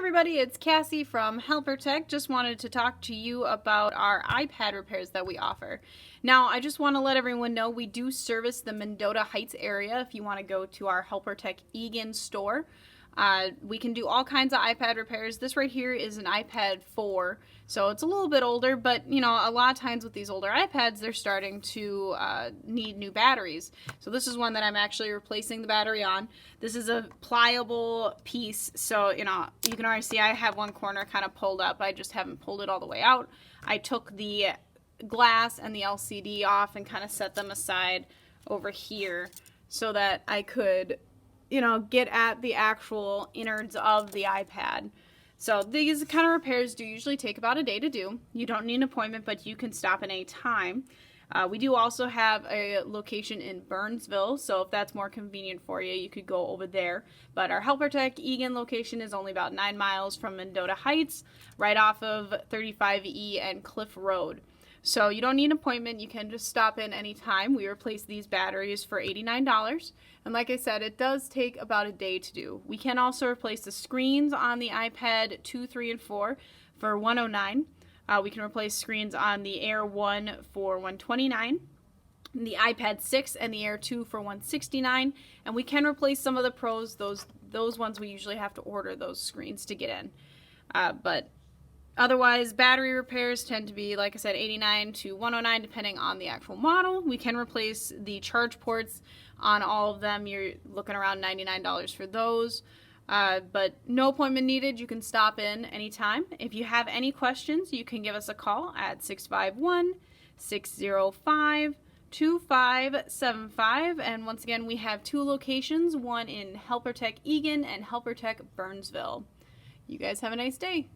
everybody, it's Cassie from Helper Tech. Just wanted to talk to you about our iPad repairs that we offer. Now, I just want to let everyone know we do service the Mendota Heights area if you want to go to our Helper Tech Eagan store. We can do all kinds of iPad repairs. This right here is an iPad 4, so it's a little bit older, but you know, a lot of times with these older iPads, they're starting to need new batteries. So this is one that I'm actually replacing the battery on. This is a pliable piece, so you know, you can already see I have one corner kind of pulled up. I just haven't pulled it all the way out. I took the glass and the LCD off and kind of set them aside over here so that I could, you know, get at the actual innards of the iPad. So these kind of repairs do usually take about a day to do. You don't need an appointment, but you can stop at any time. We do also have a location in Burnsville, so if that's more convenient for you, you could go over there. But our Helper Tech Eagan location is only about 9 miles from Mendota Heights, right off of 35E and Cliff Road. So you don't need an appointment. You can just stop in anytime. We replace these batteries for $89. And like I said, it does take about a day to do. We can also replace the screens on the iPad 2, 3, and 4 for $109. We can replace screens on the Air 1 for $129. The iPad 6 and the Air 2 for $169. And we can replace some of the Pros. Those ones we usually have to order those screens to get in. But otherwise, battery repairs tend to be, like I said, $89 to $109 depending on the actual model. We can replace the charge ports on all of them. You're looking around $99 for those. But no appointment needed. You can stop in anytime. If you have any questions, you can give us a call at 651-605-2575. And once again, we have 2 locations, one in Helper Tech Eagan and Helper Tech Burnsville. You guys have a nice day.